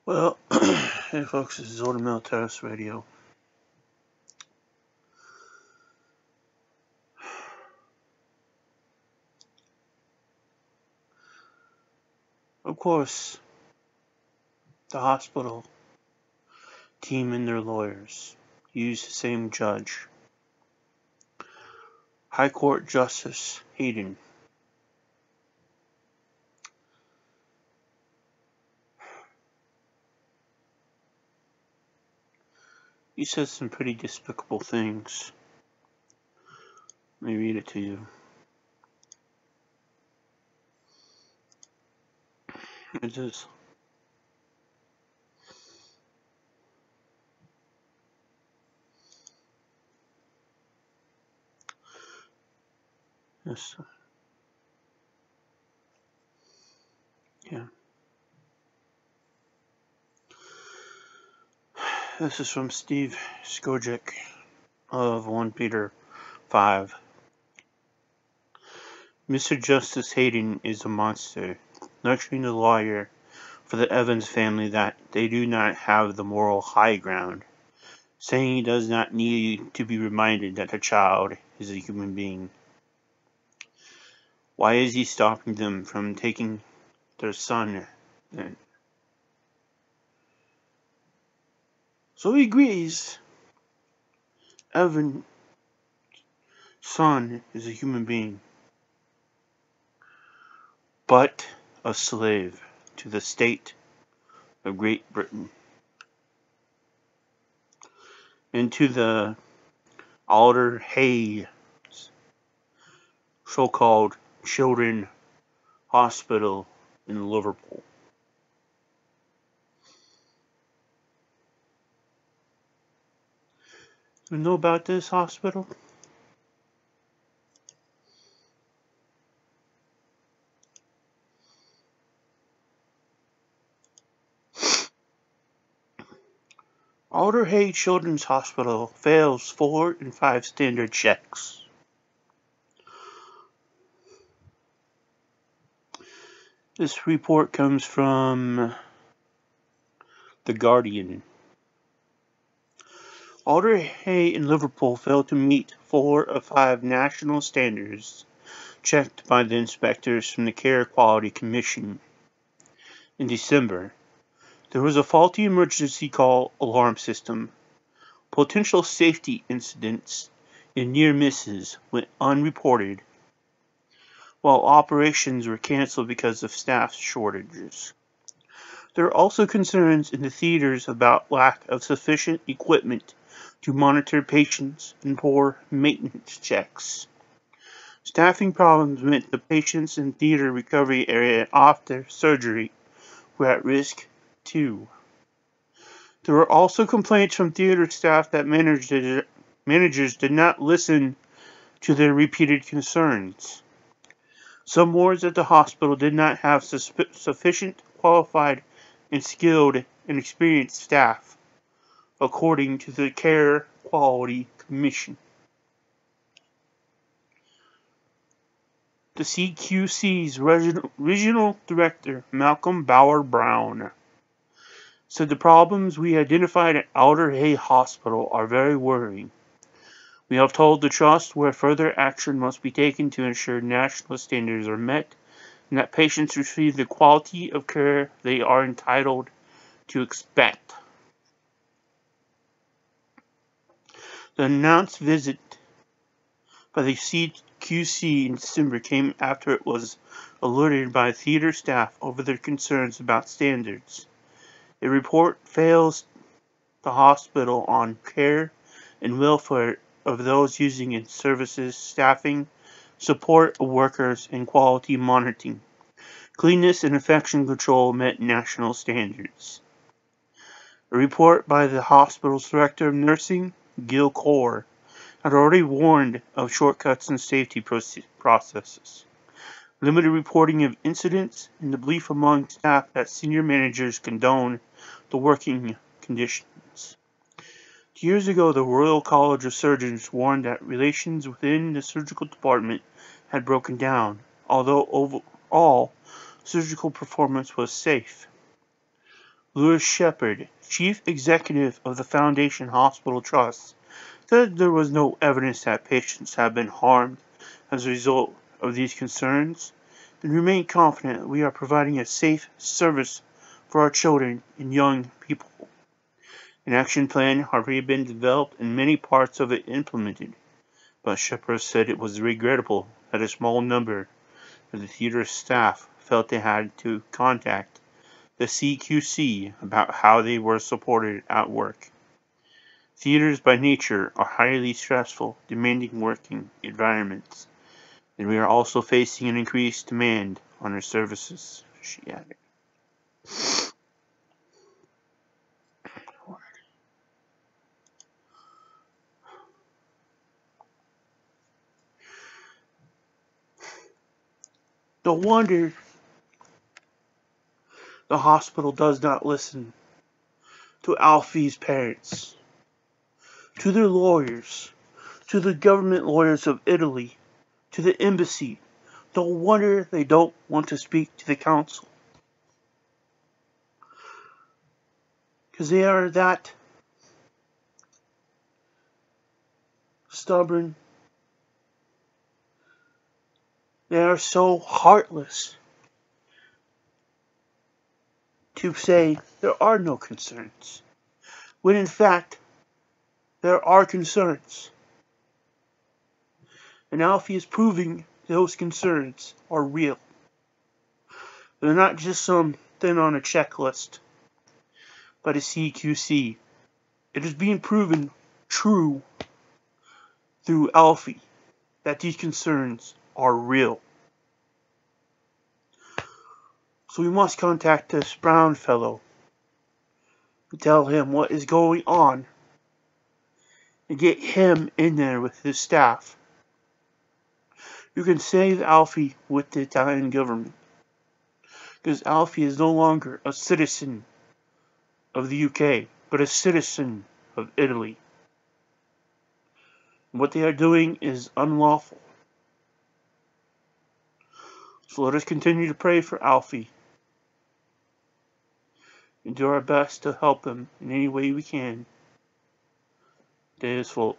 Well, hey folks, this is Older Militaris Radio. Of course, the hospital team and their lawyers used the same judge, High Court Justice Hayden. He says some pretty despicable things. Let me read it to you. It is. Yes. Yeah. This is from Steve Skojic of 1 Peter 5. Mr. Justice Hayden is a monster, lecturing the lawyer for the Evans family that they do not have the moral high ground, saying he does not need to be reminded that a child is a human being. Why is he stopping them from taking their son then? So he agrees Evan's son is a human being, but a slave to the state of Great Britain and to the Alder Hey so-called Children's Hospital in Liverpool. You know about this hospital? Alder Hey Children's Hospital fails 4 and 5 standard checks. This report comes from The Guardian. Alder Hey in Liverpool failed to meet 4 of 5 national standards checked by the inspectors from the Care Quality Commission. In December, there was a faulty emergency call alarm system. Potential safety incidents and near misses went unreported, while operations were canceled because of staff shortages. There are also concerns in the theaters about lack of sufficient equipment to monitor patients and poor maintenance checks. Staffing problems meant the patients in theater recovery area after surgery were at risk too. There were also complaints from theater staff that managers did not listen to their repeated concerns. Some wards at the hospital did not have sufficient qualified and skilled and experienced staff, according to the Care Quality Commission. The CQC's regional director, Malcolm Bauer-Brown, said the problems we identified at Alder Hey Hospital are very worrying. We have told the trust where further action must be taken to ensure national standards are met and that patients receive the quality of care they are entitled to expect. The announced visit by the CQC in December came after it was alerted by theater staff over their concerns about standards. A report fails the hospital on care and welfare of those using its services, staffing, support of workers, and quality monitoring. Cleanliness and infection control met national standards. A report by the hospital's director of nursing, Gil Core, had already warned of shortcuts in safety processes, limited reporting of incidents, and the belief among staff that senior managers condone the working conditions. Years ago, the Royal College of Surgeons warned that relations within the surgical department had broken down, although overall surgical performance was safe. Louis Shepard, chief executive of the Foundation Hospital Trust, said there was no evidence that patients have been harmed as a result of these concerns, and remain confident that we are providing a safe service for our children and young people. An action plan had already been developed and many parts of it implemented, but Shepard said it was regrettable that a small number of the theater staff felt they had to contact the CQC about how they were supported at work. Theaters by nature are highly stressful, demanding working environments, and we are also facing an increased demand on our services, she added. No wonder the hospital does not listen to Alfie's parents, to their lawyers, to the government lawyers of Italy, to the embassy. No wonder they don't want to speak to the council. Because they are that stubborn. They are so heartless to say there are no concerns, when in fact there are concerns. And Alfie is proving those concerns are real. They're not just something on a checklist by the CQC. It is being proven true through Alfie that these concerns are real. So we must contact this Brown fellow and tell him what is going on and get him in there with his staff. You can save Alfie with the Italian government, because Alfie is no longer a citizen of the UK, but a citizen of Italy. And what they are doing is unlawful. So let us continue to pray for Alfie and do our best to help him in any way we can. It is full.